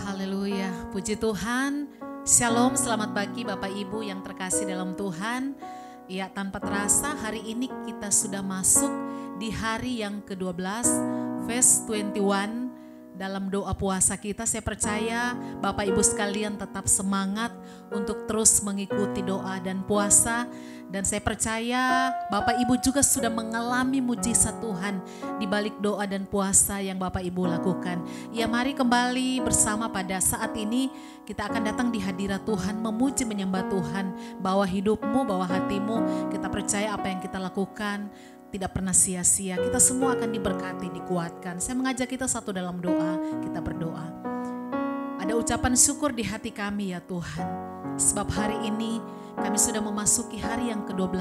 Haleluya, puji Tuhan. Shalom, selamat pagi Bapak Ibu yang terkasih dalam Tuhan. Ya, tanpa terasa hari ini kita sudah masuk di hari yang ke-12, Phase 21 dalam doa puasa kita. Saya percaya Bapak Ibu sekalian tetap semangat untuk terus mengikuti doa dan puasa. Dan saya percaya Bapak Ibu juga sudah mengalami mujizat Tuhan di balik doa dan puasa yang Bapak Ibu lakukan. Ya, mari kembali bersama pada saat ini kita akan datang di hadirat Tuhan, memuji menyembah Tuhan. Bawa hidupmu, bawa hatimu, kita percaya apa yang kita lakukan tidak pernah sia-sia. Kita semua akan diberkati, dikuatkan. Saya mengajak kita satu dalam doa, kita berdoa. Ada ucapan syukur di hati kami ya Tuhan, sebab hari ini kami sudah memasuki hari yang ke-12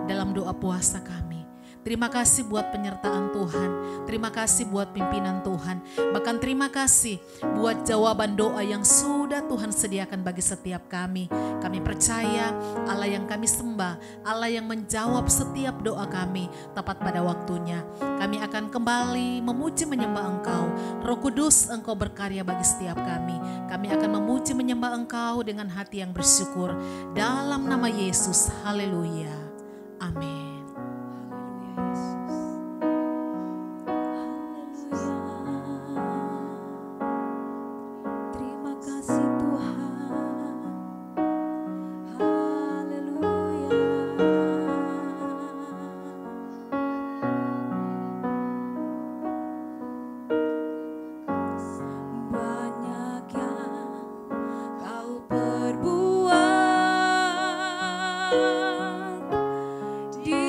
dalam doa puasa kami. Terima kasih buat penyertaan Tuhan, terima kasih buat pimpinan Tuhan, bahkan terima kasih buat jawaban doa yang sudah Tuhan sediakan bagi setiap kami. Kami percaya Allah yang kami sembah, Allah yang menjawab setiap doa kami tepat pada waktunya. Kami akan kembali memuji menyembah Engkau. Roh Kudus, Engkau berkarya bagi setiap kami. Kami akan memuji menyembah Engkau dengan hati yang bersyukur. Dalam nama Yesus, haleluya, amin. Di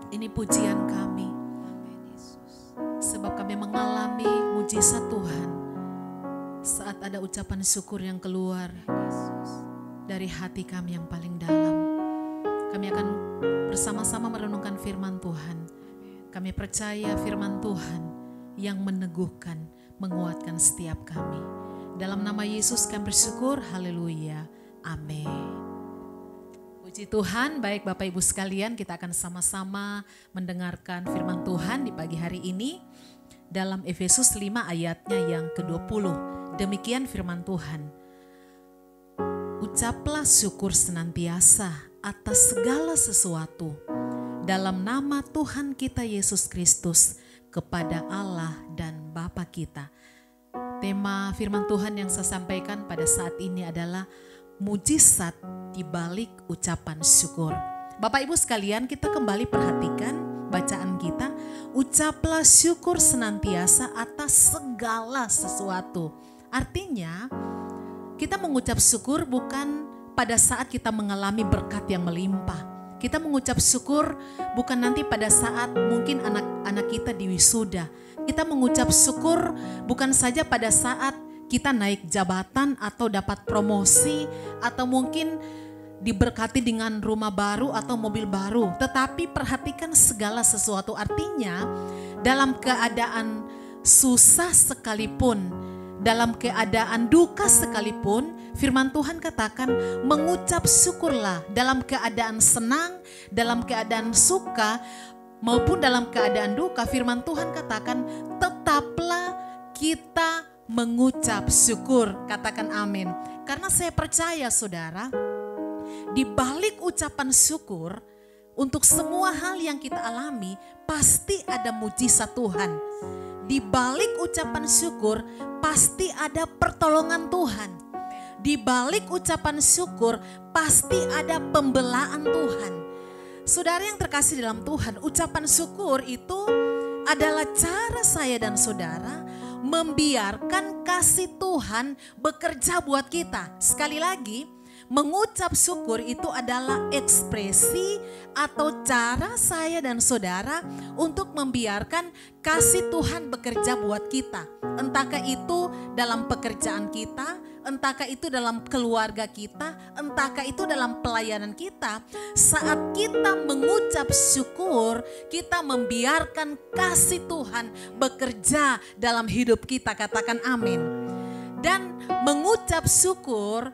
Ini pujian kami, sebab kami mengalami mujizat Tuhan saat ada ucapan syukur yang keluar dari hati kami yang paling dalam. Kami akan bersama-sama merenungkan firman Tuhan. Kami percaya firman Tuhan yang meneguhkan, menguatkan setiap kami. Dalam nama Yesus kami bersyukur, haleluya, amin. Puji Tuhan, baik Bapak Ibu sekalian, kita akan sama-sama mendengarkan firman Tuhan di pagi hari ini dalam Efesus 5 ayatnya yang ke-20. Demikian firman Tuhan. Ucaplah syukur senantiasa atas segala sesuatu dalam nama Tuhan kita Yesus Kristus kepada Allah dan Bapa kita. Tema firman Tuhan yang saya sampaikan pada saat ini adalah mujizat di balik ucapan syukur. Bapak Ibu sekalian, kita kembali perhatikan bacaan kita. Ucaplah syukur senantiasa atas segala sesuatu. Artinya, kita mengucap syukur bukan pada saat kita mengalami berkat yang melimpah. Kita mengucap syukur bukan nanti pada saat mungkin anak-anak kita diwisuda. Kita mengucap syukur bukan saja pada saat kita naik jabatan atau dapat promosi atau mungkin diberkati dengan rumah baru atau mobil baru. Tetapi perhatikan segala sesuatu, artinya dalam keadaan susah sekalipun, dalam keadaan duka sekalipun, firman Tuhan katakan mengucap syukurlah. Dalam keadaan senang, dalam keadaan suka maupun dalam keadaan duka, firman Tuhan katakan tetaplah kita mengucap syukur. Katakan amin. Karena saya percaya saudara, di balik ucapan syukur untuk semua hal yang kita alami pasti ada mujizat Tuhan. Di balik ucapan syukur pasti ada pertolongan Tuhan. Di balik ucapan syukur pasti ada pembelaan Tuhan. Saudara yang terkasih dalam Tuhan, ucapan syukur itu adalah cara saya dan saudara membiarkan kasih Tuhan bekerja buat kita. Sekali lagi, mengucap syukur itu adalah ekspresi atau cara saya dan saudara untuk membiarkan kasih Tuhan bekerja buat kita. Entahkah itu dalam pekerjaan kita, entahkah itu dalam keluarga kita, entahkah itu dalam pelayanan kita. Saat kita mengucap syukur, kita membiarkan kasih Tuhan bekerja dalam hidup kita. Katakan amin. Dan mengucap syukur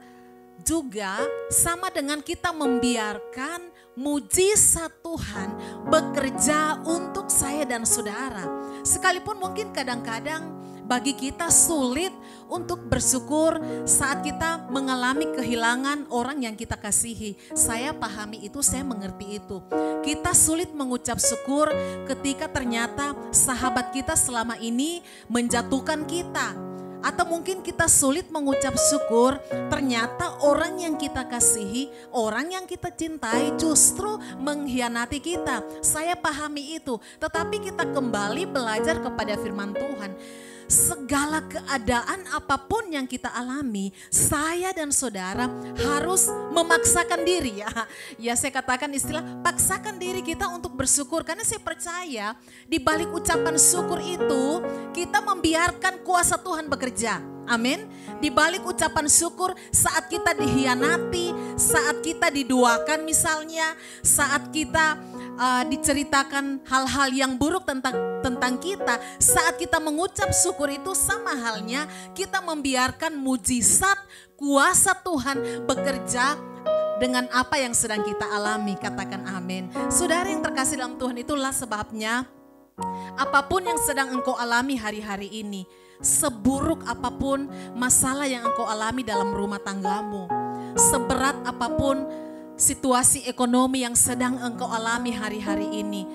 juga sama dengan kita membiarkan mujizat Tuhan bekerja untuk saya dan saudara. Sekalipun mungkin kadang-kadang bagi kita sulit untuk bersyukur saat kita mengalami kehilangan orang yang kita kasihi. Saya pahami itu, saya mengerti itu. Kita sulit mengucap syukur ketika ternyata sahabat kita selama ini menjatuhkan kita. Atau mungkin kita sulit mengucap syukur ternyata orang yang kita kasihi, orang yang kita cintai justru mengkhianati kita. Saya pahami itu, tetapi kita kembali belajar kepada firman Tuhan. Segala keadaan apapun yang kita alami, saya dan saudara harus memaksakan diri ya. Ya saya katakan istilah paksakan diri kita untuk bersyukur. Karena saya percaya di balik ucapan syukur itu kita membiarkan kuasa Tuhan bekerja. Amin. Di balik ucapan syukur saat kita dikhianati, saat kita diduakan misalnya, saat kita diceritakan hal-hal yang buruk tentang kita, saat kita mengucap syukur itu sama halnya kita membiarkan mujizat kuasa Tuhan bekerja dengan apa yang sedang kita alami. Katakan amin. Saudara yang terkasih dalam Tuhan, itulah sebabnya apapun yang sedang engkau alami hari-hari ini, seburuk apapun masalah yang engkau alami dalam rumah tanggamu, seberat apapun situasi ekonomi yang sedang engkau alami hari-hari ini,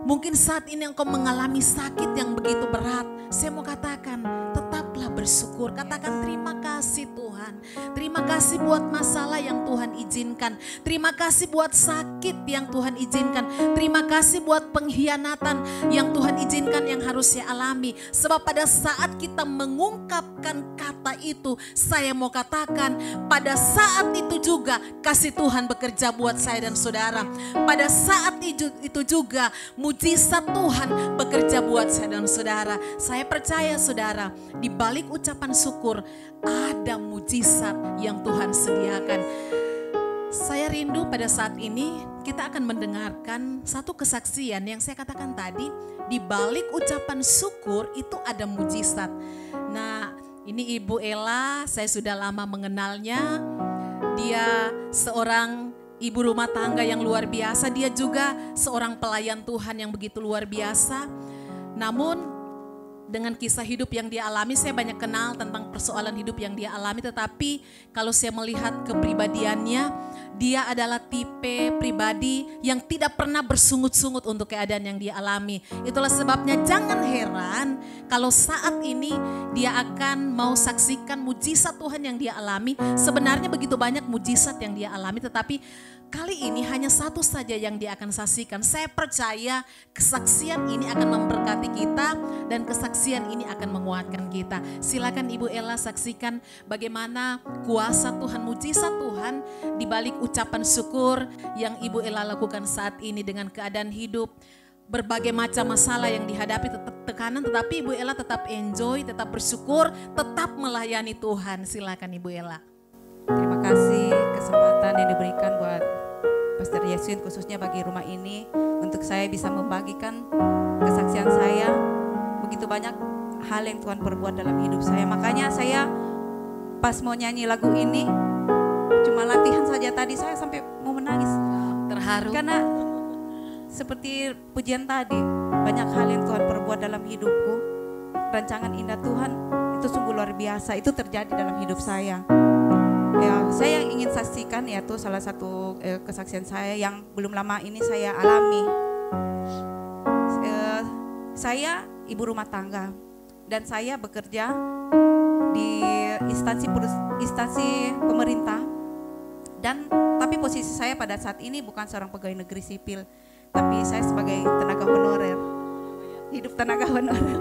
Mungkin saat ini engkau mengalami sakit yang begitu berat. Saya mau katakan, tetaplah bersyukur. Katakan terima kasih Tuhan. Terima kasih buat masalah yang Tuhan izinkan. Terima kasih buat sakit yang Tuhan izinkan. Terima kasih buat pengkhianatan yang Tuhan izinkan yang harus saya alami. Sebab pada saat kita mengungkapkan kata itu, saya mau katakan pada saat itu juga kasih Tuhan bekerja buat saya dan saudara. Pada saat itu juga mujizat Tuhan bekerja buat saya dan saudara. Saya percaya saudara, di balik ucapan syukur ada mujizat yang Tuhan sediakan. Saya rindu pada saat ini kita akan mendengarkan satu kesaksian yang saya katakan tadi. Di balik ucapan syukur itu ada mujizat. Nah, ini Ibu Ella, saya sudah lama mengenalnya. Dia seorang ibu rumah tangga yang luar biasa. Dia juga seorang pelayan Tuhan yang begitu luar biasa. Namun dengan kisah hidup yang dia alami, saya banyak kenal tentang persoalan hidup yang dia alami. Tetapi kalau saya melihat kepribadiannya, dia adalah tipe pribadi yang tidak pernah bersungut-sungut untuk keadaan yang dia alami. Itulah sebabnya jangan heran kalau saat ini dia akan mau saksikan mujizat Tuhan yang dia alami. Sebenarnya begitu banyak mujizat yang dia alami, tetapi kali ini hanya satu saja yang dia akan saksikan. Saya percaya kesaksian ini akan memberkati kita dan kesaksian ini akan menguatkan kita. Silakan Ibu Ella saksikan bagaimana kuasa Tuhan, mujizat Tuhan di balik ucapan syukur yang Ibu Ella lakukan saat ini dengan keadaan hidup. Berbagai macam masalah yang dihadapi, tekanan, tetapi Ibu Ella tetap enjoy, tetap bersyukur, tetap melayani Tuhan. Silakan Ibu Ella. Terima kasih kesempatan yang diberikan buat Pastor Yesuin, khususnya bagi rumah ini, untuk saya bisa membagikan kesaksian saya. Begitu banyak hal yang Tuhan perbuat dalam hidup saya. Makanya saya pas mau nyanyi lagu ini, cuma latihan saja tadi saya sampai mau menangis. Terharu. Karena seperti pujian tadi, banyak hal yang Tuhan perbuat dalam hidupku. Rancangan indah Tuhan itu sungguh luar biasa. Itu terjadi dalam hidup saya. Ya, saya yang ingin saksikan yaitu salah satu kesaksian saya yang belum lama ini saya alami. Saya ibu rumah tangga dan saya bekerja di instansi pemerintah, dan tapi posisi saya pada saat ini bukan seorang pegawai negeri sipil, tapi saya sebagai tenaga honorer. Hidup tenaga honorer.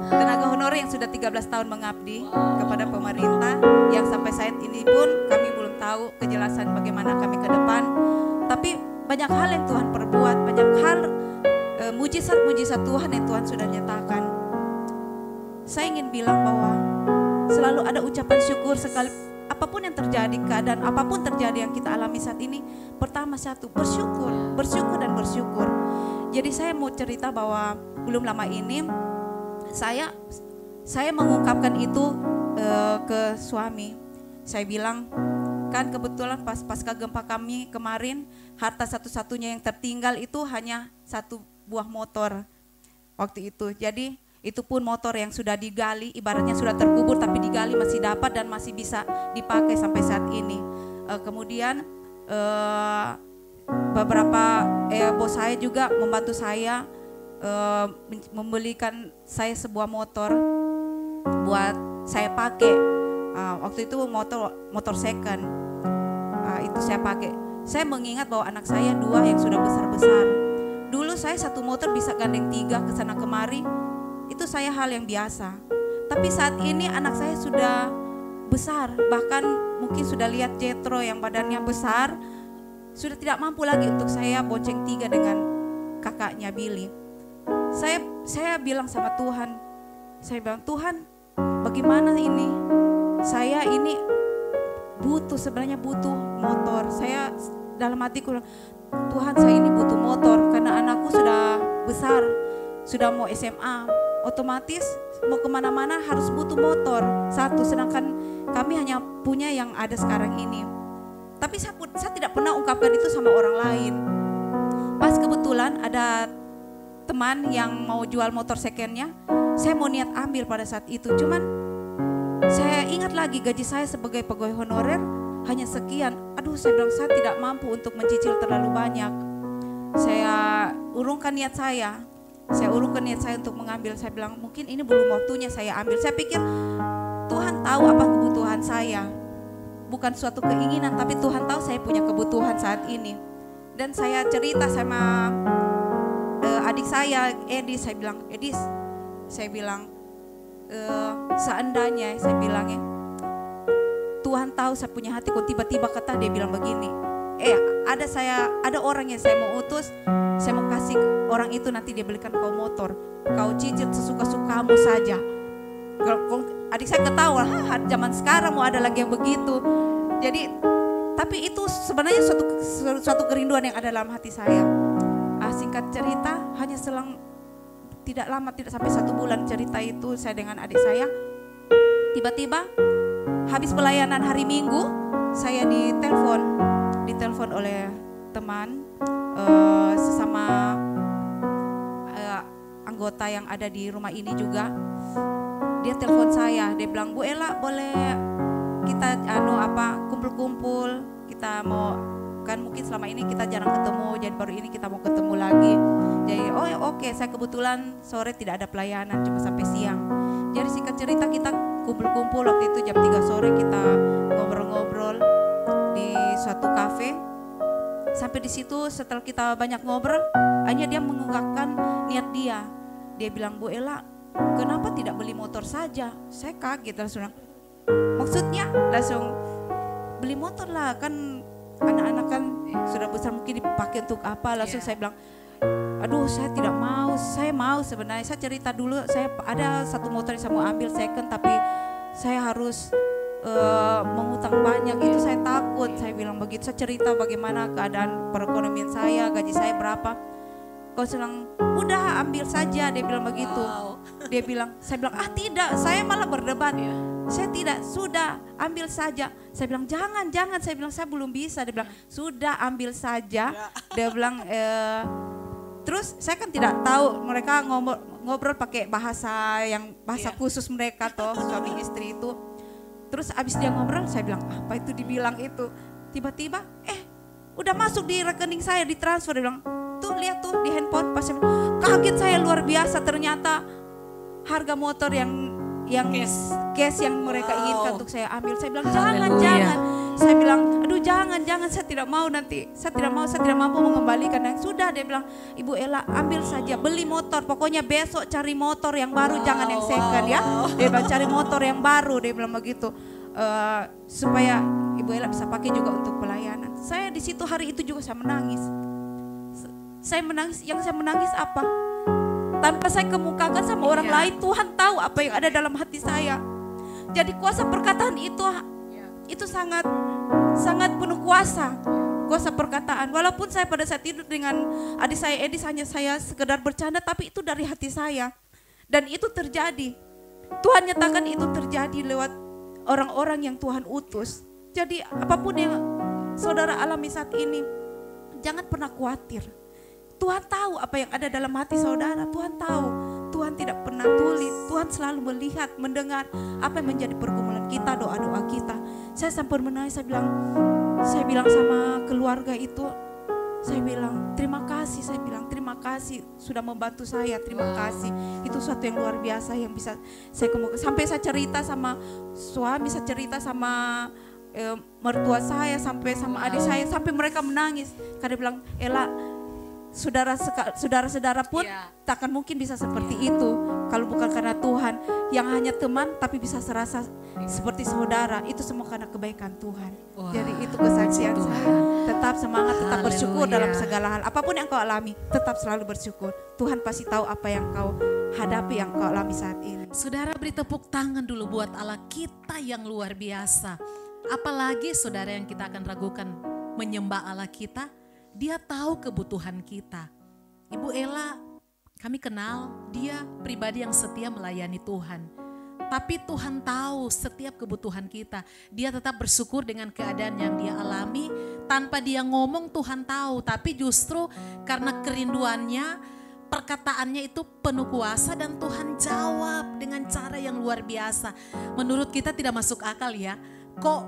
Tenaga honorer yang sudah 13 tahun mengabdi kepada pemerintah, yang sampai saat ini pun kami belum tahu kejelasan bagaimana kami ke depan. Tapi banyak hal yang Tuhan perbuat, banyak hal mujizat-mujizat Tuhan yang Tuhan sudah nyatakan. Saya ingin bilang bahwa selalu ada ucapan syukur sekali apapun yang terjadi, keadaan apapun terjadi yang kita alami saat ini. Pertama satu, bersyukur, bersyukur dan bersyukur. Jadi saya mau cerita bahwa belum lama ini saya mengungkapkan itu ke suami. Saya bilang, kan kebetulan pasca gempa kami kemarin, harta satu-satunya yang tertinggal itu hanya satu buah motor waktu itu. Jadi itu pun motor yang sudah digali, ibaratnya sudah terkubur tapi digali masih dapat dan masih bisa dipakai sampai saat ini. Kemudian beberapa bos saya juga membantu saya membelikan saya sebuah motor buat saya pakai. Waktu itu motor second, itu saya pakai. Saya mengingat bahwa anak saya 2 yang sudah besar-besar. Dulu saya satu motor bisa gandeng 3 ke sana kemari, itu saya hal yang biasa. Tapi saat ini anak saya sudah besar, bahkan mungkin sudah lihat Jetro yang badannya besar, sudah tidak mampu lagi untuk saya bonceng 3 dengan kakaknya Billy. Saya bilang sama Tuhan, saya bilang, Tuhan bagaimana ini? Saya ini sebenarnya butuh motor. Saya dalam hatiku, Tuhan saya ini butuh motor karena anakku sudah besar, sudah mau SMA, otomatis mau kemana-mana harus butuh motor satu, sedangkan kami hanya punya yang ada sekarang ini. Tapi saya tidak pernah ungkapkan itu sama orang lain. Pas kebetulan ada teman yang mau jual motor secondnya, saya mau niat ambil pada saat itu. Cuman saya ingat lagi gaji saya sebagai pegawai honorer hanya sekian. Aduh, saya bilang saya tidak mampu untuk mencicil terlalu banyak. Saya urungkan niat saya. Saya urungkan niat saya untuk mengambil. Saya bilang mungkin ini belum waktunya saya ambil. Saya pikir Tuhan tahu apa kebutuhan saya. Bukan suatu keinginan, tapi Tuhan tahu saya punya kebutuhan saat ini. Dan saya cerita sama adik saya, Edis. Saya bilang, Edis, saya bilang seandainya, saya bilangnya, Tuhan tahu saya punya hati. Kok tiba-tiba kata dia bilang begini, ada orang yang saya mau utus, saya mau kasih orang itu, nanti dia belikan kau motor, kau cicil sesuka-sukamu saja. Adik saya ketawa, zaman sekarang mau ada lagi yang begitu. Jadi, tapi itu sebenarnya suatu kerinduan yang ada dalam hati saya. Singkat cerita, hanya selang tidak lama, tidak sampai 1 bulan cerita itu, saya dengan adik saya, tiba-tiba habis pelayanan hari Minggu, saya ditelepon oleh teman sesama anggota yang ada di rumah ini juga. Dia telepon saya, dia bilang, Bu Ella, boleh kita kumpul-kumpul, kita mau, kan mungkin selama ini kita jarang ketemu, jadi baru ini kita mau ketemu lagi. Jadi oke, saya kebetulan sore tidak ada pelayanan, cuma sampai siang. Jadi singkat cerita kita kumpul-kumpul, waktu itu jam 3 sore kita ngobrol-ngobrol di suatu kafe. Sampai di situ setelah kita banyak ngobrol, akhirnya dia mengungkapkan niat dia. Dia bilang, Bu Ella, kenapa tidak beli motor saja? Saya kaget langsung. Maksudnya langsung beli motor lah, kan anak-anak kan sudah besar, mungkin dipakai untuk apa? Langsung saya bilang, aduh saya tidak mau. Saya mau sebenarnya. Saya cerita dulu, saya ada satu motor yang saya mau ambil second, tapi saya harus mengutang banyak, itu saya takut. Saya bilang begitu, saya cerita bagaimana keadaan perekonomian saya, gaji saya berapa. Kau bilang, udah ambil saja, dia bilang begitu. Dia bilang, saya bilang, tidak, saya malah berdebat. Saya tidak, sudah ambil saja. Saya bilang, jangan, saya bilang, saya belum bisa. Dia bilang, sudah ambil saja. Dia bilang, terus saya kan tidak tahu, mereka ngobrol pakai bahasa khusus mereka toh, suami istri itu. Terus abis dia ngobrol, saya bilang, apa itu dibilang itu? Tiba-tiba, udah masuk di rekening saya, ditransfer. Dia bilang, tuh lihat tuh di handphone. Pas saya bilang, kaget saya luar biasa, ternyata harga motor yang cash yang mereka inginkan untuk saya ambil. Saya bilang, jangan. Saya bilang, aduh jangan, saya tidak mau nanti. Saya tidak mampu mengembalikan. Dan sudah, dia bilang, Ibu Ella ambil saja, beli motor. Pokoknya besok cari motor yang baru, jangan yang second ya. Dia bilang cari motor yang baru, dia bilang begitu. Supaya Ibu Ella bisa pakai juga untuk pelayanan. Saya di situ hari itu juga saya menangis. Yang saya menangis apa? Tanpa saya kemukakan sama orang lain, Tuhan tahu apa yang ada dalam hati saya. Jadi kuasa perkataan itu sangat penuh kuasa perkataan. Walaupun saya pada saat tidur dengan adik saya Edis, hanya saya sekedar bercanda, tapi itu dari hati saya. Dan itu terjadi. Tuhan nyatakan itu terjadi lewat orang-orang yang Tuhan utus. Jadi apapun yang saudara alami saat ini, jangan pernah khawatir. Tuhan tahu apa yang ada dalam hati saudara. Tuhan tahu. Tuhan tidak pernah tuli. Tuhan selalu melihat, mendengar apa yang menjadi pergumulan kita, doa-doa kita. Saya sampai menangis, saya bilang sama keluarga itu, saya bilang terima kasih. Saya bilang terima kasih sudah membantu saya. Terima kasih. Itu suatu yang luar biasa yang bisa saya kemukakan. Sampai saya cerita sama suami, saya cerita sama mertua saya, sampai sama adik saya, sampai mereka menangis. Karena bilang, Ella, saudara-saudara pun takkan mungkin bisa seperti itu kalau bukan karena Tuhan, yang hanya teman tapi bisa serasa seperti saudara. Itu semua karena kebaikan Tuhan. Jadi itu kesaksian saya. Tetap semangat, tetap bersyukur dalam segala hal. Apapun yang kau alami, tetap selalu bersyukur. Tuhan pasti tahu apa yang kau hadapi, yang kau alami saat ini. Saudara, beri tepuk tangan dulu buat Allah kita yang luar biasa. Apalagi saudara yang kita akan ragukan menyembah Allah kita, Dia tahu kebutuhan kita. Ibu Ella, kami kenal dia pribadi yang setia melayani Tuhan. Tapi Tuhan tahu setiap kebutuhan kita. Dia tetap bersyukur dengan keadaan yang dia alami. Tanpa dia ngomong, Tuhan tahu. Tapi justru karena kerinduannya, perkataannya itu penuh kuasa, dan Tuhan jawab dengan cara yang luar biasa. Menurut kita tidak masuk akal ya. Kok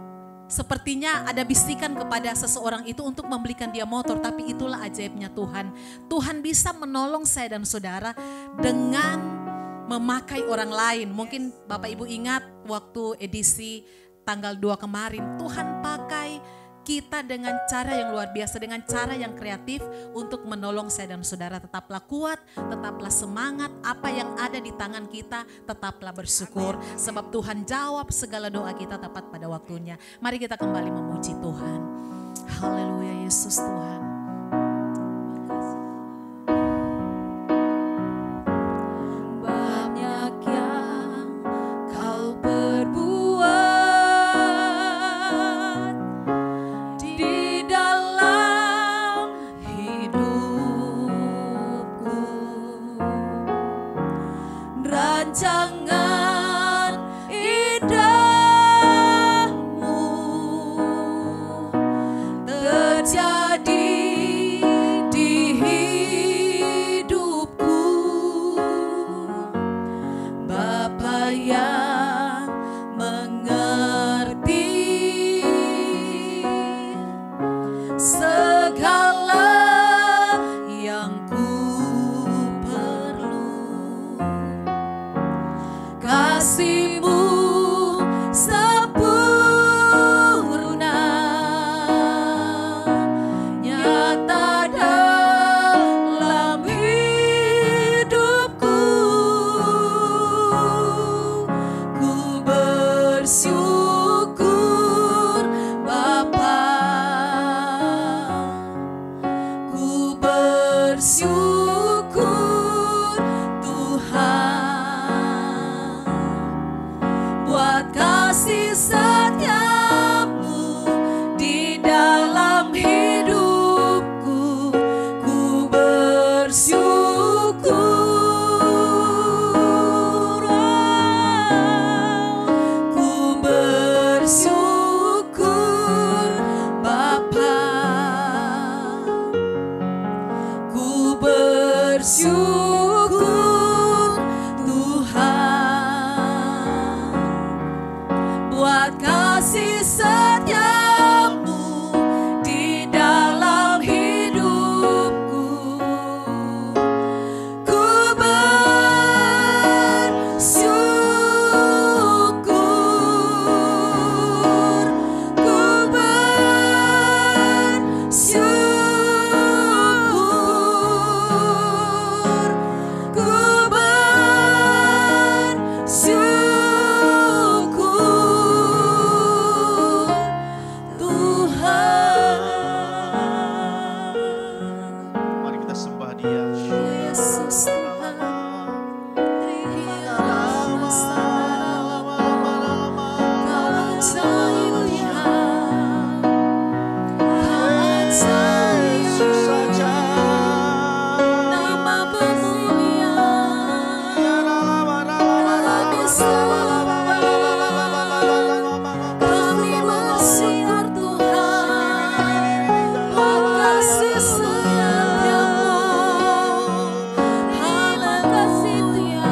sepertinya ada bisikan kepada seseorang itu untuk membelikan dia motor, tapi itulah ajaibnya Tuhan. Tuhan bisa menolong saya dan saudara dengan memakai orang lain. Mungkin Bapak Ibu ingat waktu edisi tanggal 2 kemarin, Tuhan pakai kita dengan cara yang luar biasa, dengan cara yang kreatif untuk menolong saya dan saudara. Tetaplah kuat, tetaplah semangat, apa yang ada di tangan kita tetaplah bersyukur. Sebab Tuhan jawab segala doa kita tepat pada waktunya. Mari kita kembali memuji Tuhan. Haleluya, Yesus Tuhan. Banyak yang kau perbuat di dalam hidupku, rancangan indahmu terjadi di hidupku. Bapa yang mengerti segala yang ku perlu, kasih-Mu sempurna nyata dalam hidupku. Ku bersyukur Bapa, ku bersyukur Tuhan buat kasih setia-Mu di dalam hidupku. Ku bersyukur, ku bersyukur Bapa, ku bersyukur Tuhan buat kasih setia-Mu di dalam hidupku. Ku bersyukur, ku bersyukur, ku bersyukur Tuhan. Mari kita sembah Dia. Yesus Tuhan, Yesus saja. nama pemuliaan kami bersiar Tuhan, buat kasih setia-Mu. Haleluya,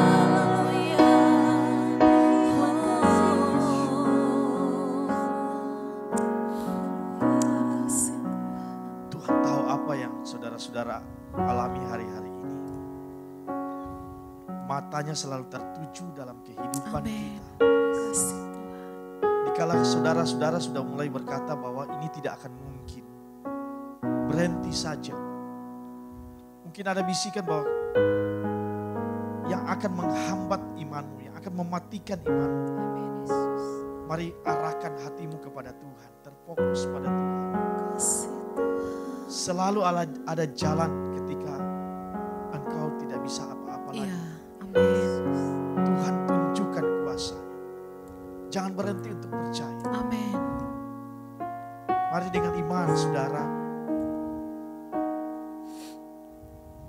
Tuhan tahu apa yang saudara-saudara alami hari-hari ini. Matanya selalu tertuju dalam kehidupan Amin. kita. Kasih Tuhan. Dikala saudara-saudara sudah mulai berkata bahwa ini tidak akan mungkin, berhenti saja. Mungkin ada bisikan bahwa yang akan menghambat imanmu, yang akan mematikan imanmu. Mari arahkan hatimu kepada Tuhan, terfokus pada Tuhan. Kasih Selalu ada jalan ketika engkau tidak bisa apa-apa lagi. Iya, amin. Tuhan tunjukkan kuasa-Nya. Jangan berhenti untuk percaya. Amin. Mari dengan iman saudara,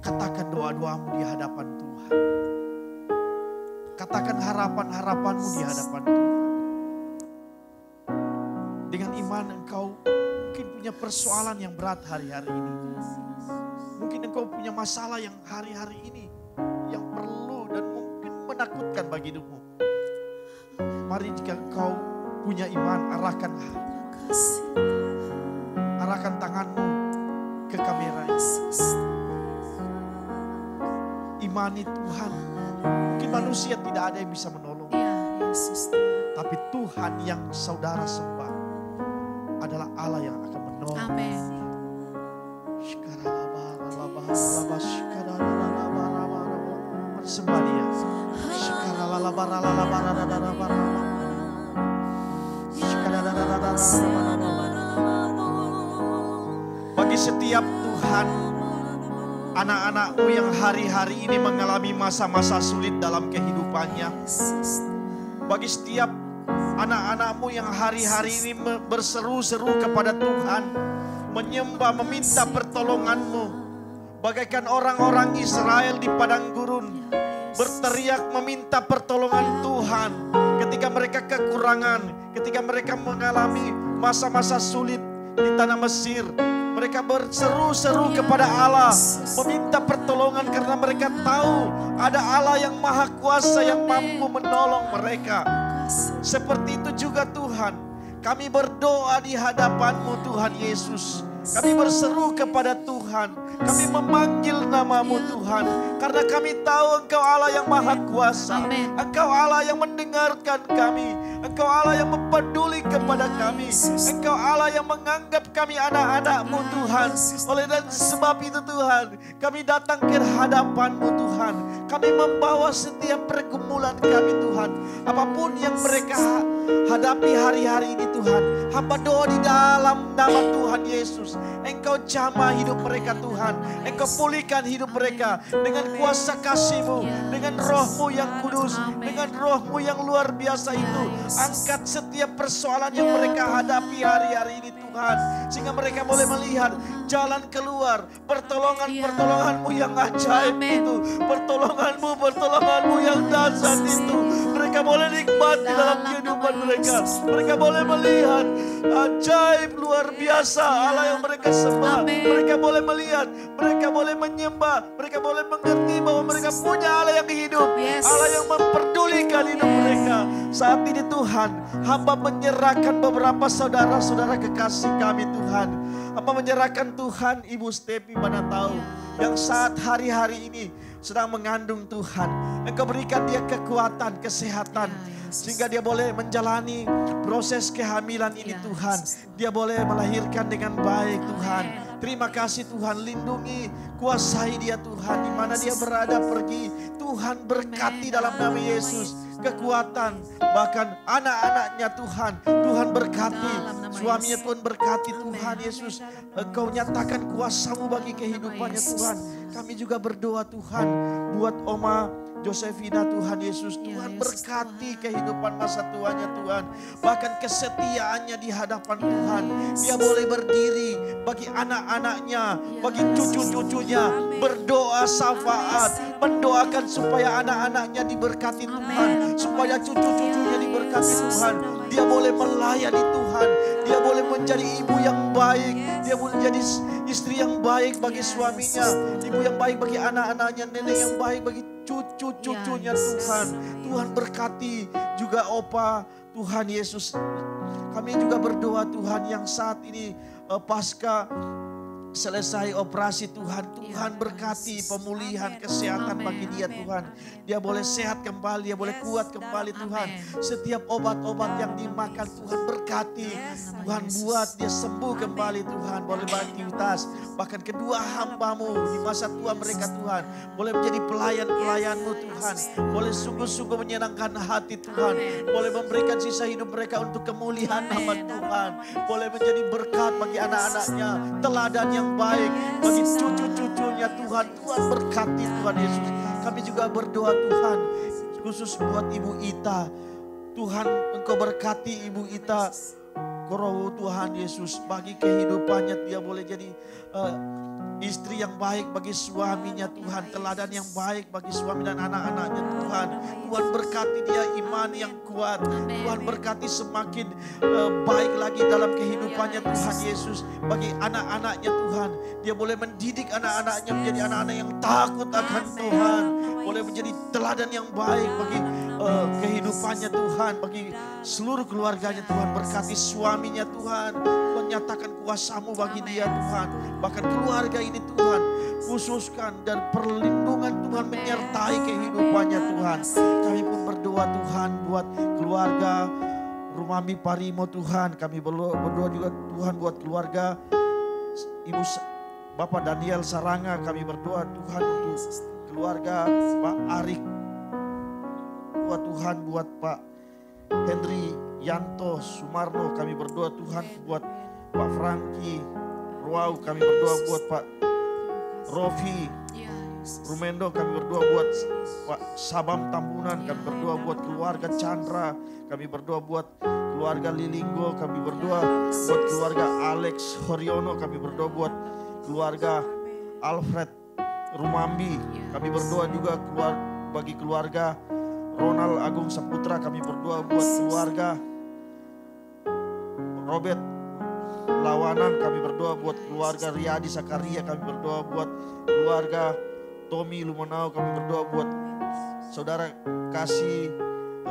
katakan doa-doamu di hadapan Tuhan. Katakan harapan-harapanmu di hadapan Tuhan. Dengan iman engkau mungkin punya persoalan yang berat hari-hari ini. Mungkin engkau punya masalah yang hari-hari ini yang perlu dan mungkin menakutkan bagi hidupmu. Mari jika engkau punya iman, arahkan Arahkan tanganmu ke kamera. Imani Tuhan. Mungkin manusia tidak ada yang bisa menolong. Ya, Yesus Tuhan. Tapi Tuhan yang saudara sembah adalah Allah yang akan menolong. Amin. Sembah dia. Bagi setiap Tuhan, anak-anakmu yang hari-hari ini mengalami masa-masa sulit dalam kehidupannya. Bagi setiap anak-anakmu yang hari-hari ini berseru-seru kepada Tuhan, menyembah, meminta pertolonganmu. Bagaikan orang-orang Israel di padang gurun, berteriak meminta pertolongan Tuhan. Ketika mereka kekurangan, ketika mereka mengalami masa-masa sulit di tanah Mesir, mereka berseru-seru kepada Allah, meminta pertolongan karena mereka tahu ada Allah yang maha kuasa yang mampu menolong mereka. Seperti itu juga Tuhan, kami berdoa di hadapan-Mu Tuhan Yesus. Kami berseru kepada Tuhan, kami memanggil nama-Mu Tuhan, karena kami tahu Engkau Allah yang maha kuasa. Amen. Engkau Allah yang mendengarkan kami, Engkau Allah yang mempeduli kepada kami, Engkau Allah yang menganggap kami anak-anak-Mu Tuhan. Oleh dan sebab itu Tuhan, kami datang ke hadapan-Mu Tuhan. Kami membawa setiap pergumulan kami Tuhan, apapun yang mereka hadapi hari-hari ini Tuhan. Hamba doa di dalam nama Tuhan Yesus, Engkau jamah hidup mereka Tuhan. Engkau pulihkan hidup mereka dengan kuasa kasih-Mu, dengan Roh-Mu yang kudus, dengan Roh-Mu yang luar biasa itu. Angkat setiap persoalan yang mereka hadapi hari-hari ini Tuhan, sehingga mereka boleh melihat jalan keluar, pertolongan-pertolongan-Mu yang ajaib itu, pertolongan-Mu yang dahsyat itu. Mereka boleh nikmati dalam kehidupan mereka. Mereka boleh melihat ajaib luar biasa Allah yang mereka sembah. Mereka boleh melihat, mereka boleh menyembah, mereka boleh mengerti bahwa mereka punya Allah yang hidup, Allah yang memperdulikan hidup mereka. Saat ini Tuhan, hamba menyerahkan beberapa saudara-saudara kekasih kami Tuhan. Hamba menyerahkan Tuhan Ibu Stepi mana tahu yang saat hari-hari ini sedang mengandung Tuhan. Engkau berikan dia kekuatan, kesehatan, sehingga dia boleh menjalani proses kehamilan ini Tuhan. Dia boleh melahirkan dengan baik Tuhan. Terima kasih Tuhan, lindungi, kuasai dia Tuhan. Di mana dia berada pergi, Tuhan berkati dalam nama Yesus. Kekuatan, bahkan anak-anaknya Tuhan, Tuhan berkati. Suaminya Tuhan berkati Tuhan Yesus. Engkau nyatakan kuasa-Mu bagi kehidupannya Tuhan. Kami juga berdoa Tuhan buat Oma Josefina Tuhan Yesus. Tuhan berkati kehidupan masa tuanya Tuhan. Bahkan kesetiaannya di hadapan Tuhan. Dia boleh berdiri bagi anak-anaknya, bagi cucu-cucunya. Berdoa syafaat, mendoakan supaya anak-anaknya diberkati Tuhan. Supaya cucu-cucunya diberkati Tuhan. Dia boleh melayani Tuhan. Dia boleh menjadi ibu yang baik. Dia boleh menjadi istri yang baik bagi suaminya. Ibu yang baik bagi anak-anaknya. Nenek yang baik bagi cucu-cucunya Tuhan. Tuhan berkati juga Opa Tuhan Yesus. Kami juga berdoa Tuhan yang saat ini pasca selesai operasi Tuhan. Tuhan berkati pemulihan kesehatan bagi dia Tuhan. Dia boleh sehat kembali, dia boleh kuat kembali Tuhan. Setiap obat-obat yang dimakan Tuhan berkati. Tuhan buat dia sembuh kembali Tuhan. Boleh beraktivitas. Bahkan kedua hamba-Mu di masa tua mereka Tuhan. Boleh menjadi pelayan-pelayan-Mu Tuhan. Boleh sungguh-sungguh menyenangkan hati Tuhan. Boleh memberikan sisa hidup mereka untuk kemuliaan nama Tuhan. Boleh menjadi berkat bagi anak-anaknya. Teladan yang baik bagi cucu-cucunya Tuhan. Tuhan berkati Tuhan Yesus. Kami juga berdoa Tuhan khusus buat Ibu Ita. Tuhan Engkau berkati Ibu Ita. Roh Tuhan Yesus bagi kehidupannya, dia boleh jadi istri yang baik bagi suaminya Tuhan, teladan yang baik bagi suami dan anak-anaknya Tuhan. Tuhan berkati dia iman yang kuat. Tuhan berkati semakin baik lagi dalam kehidupannya Tuhan Yesus. Bagi anak-anaknya Tuhan, dia boleh mendidik anak-anaknya menjadi anak-anak yang takut akan Tuhan. Boleh boleh menjadi teladan yang baik bagi kehidupannya Tuhan, bagi seluruh keluarganya Tuhan. Berkati suaminya Tuhan, Tuhan nyatakan kuasa-Mu bagi dia Tuhan. Bahkan keluarga ini Tuhan, khususkan dan perlindungan Tuhan menyertai kehidupannya Tuhan. Kami pun berdoa Tuhan buat keluarga Rumami Parimo Tuhan. Kami berdoa juga Tuhan buat keluarga Ibu Bapak Daniel Saranga. Kami berdoa Tuhan untuk keluarga Pak Arik. Doa Tuhan buat Pak Henry Yanto Sumarno. Kami berdoa Tuhan buat Pak Franky Ruau. Kami berdoa buat Pak Rofi Rumendo. Kami berdoa buat Pak Sabam Tambunan. Kami berdoa buat keluarga Chandra. Kami berdoa buat keluarga Lilinggo. Kami berdoa buat keluarga Alex Horiono. Kami berdoa buat keluarga Alfred Rumambi. Kami berdoa juga bagi keluarga Ronald Agung Saputra. Kami berdoa buat keluarga Robert Lawanan. Kami berdoa buat keluarga Riyadi Sakaria. Kami berdoa buat keluarga Tommy Lumanau. Kami berdoa buat saudara kasih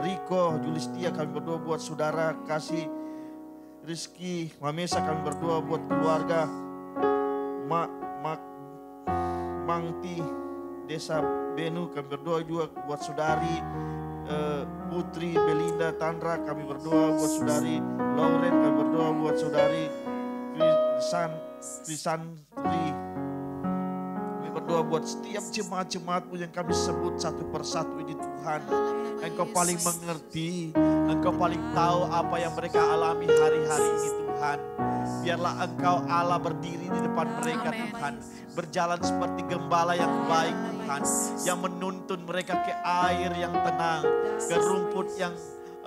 Riko Julistia. Kami berdoa buat saudara kasih Rizky Mamesa. Kami berdoa buat keluarga Mangti Desa Benu. Kami berdoa juga buat saudari Putri Belinda Tandra. Kami berdoa buat saudari Lauren. Kami berdoa buat saudari Krisantri. Kami berdoa buat setiap jemaat-jemaat-Mu yang kami sebut satu persatu ini Tuhan. Engkau paling mengerti, Engkau paling tahu apa yang mereka alami hari-hari ini Tuhan. Biarlah Engkau Allah berdiri di depan mereka Tuhan. Berjalan seperti gembala yang baik Tuhan. Yang menuntun mereka ke air yang tenang, ke rumput yang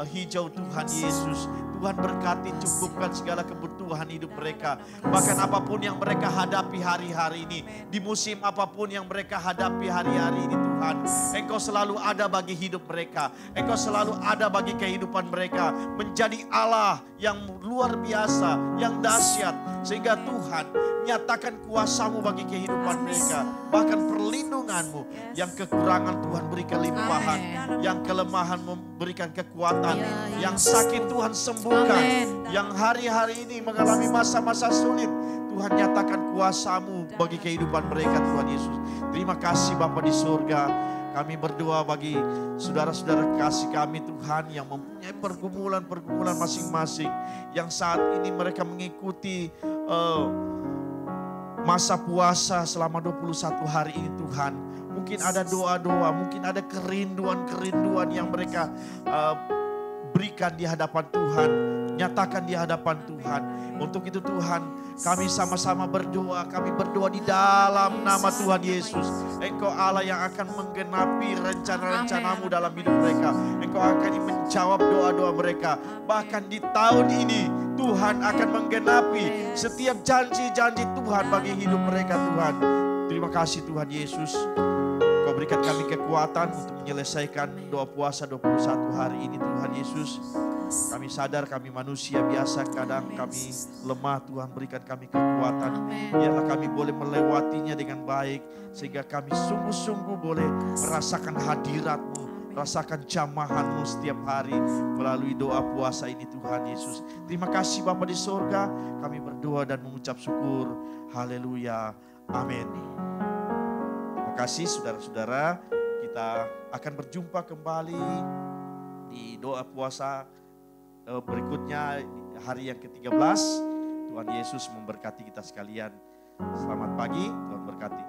hijau Tuhan Yesus. Tuhan berkati, cukupkan segala kebutuhan hidup mereka. Bahkan apapun yang mereka hadapi hari-hari ini, di musim apapun yang mereka hadapi hari-hari ini Tuhan, Engkau selalu ada bagi hidup mereka. Engkau selalu ada bagi kehidupan mereka. Menjadi Allah yang luar biasa, yang dahsyat. Sehingga Tuhan nyatakan kuasa-Mu bagi kehidupan mereka. Bahkan perlindungan-Mu. Yang kekurangan Tuhan beri kelimpahan. Yang kelemahan memberikan kekuatan. Yang sakit Tuhan sembuhkan. Yang hari-hari ini mengalami masa-masa sulit, Tuhan nyatakan kuasa-Mu bagi kehidupan mereka Tuhan Yesus. Terima kasih Bapa di surga. Kami berdoa bagi saudara-saudara kasih kami Tuhan yang mempunyai pergumulan-pergumulan masing-masing. Yang saat ini mereka mengikuti masa puasa selama 21 hari ini Tuhan. Mungkin ada doa-doa, mungkin ada kerinduan-kerinduan yang mereka berikan di hadapan Tuhan. Nyatakan di hadapan Tuhan. Untuk itu Tuhan, kami sama-sama berdoa. Kami berdoa di dalam nama Tuhan Yesus. Engkau Allah yang akan menggenapi rencana-rencana-Mu dalam hidup mereka. Engkau akan menjawab doa-doa mereka. Bahkan di tahun ini Tuhan akan menggenapi setiap janji-janji Tuhan bagi hidup mereka Tuhan. Terima kasih Tuhan Yesus. Kau berikan kami kekuatan untuk menyelesaikan doa puasa 21 hari ini Tuhan Yesus. Kami sadar kami manusia biasa, kadang kami lemah. Tuhan berikan kami kekuatan. Biarlah kami boleh melewatinya dengan baik. Sehingga kami sungguh-sungguh boleh merasakan hadirat-Mu, rasakan jamahan-Mu setiap hari melalui doa puasa ini Tuhan Yesus. Terima kasih Bapa di surga. Kami berdoa dan mengucap syukur. Haleluya. Amin. Terima kasih saudara-saudara. Kita akan berjumpa kembali di doa puasa berikutnya hari yang ke-13. Tuhan Yesus memberkati kita sekalian. Selamat pagi, Tuhan berkati.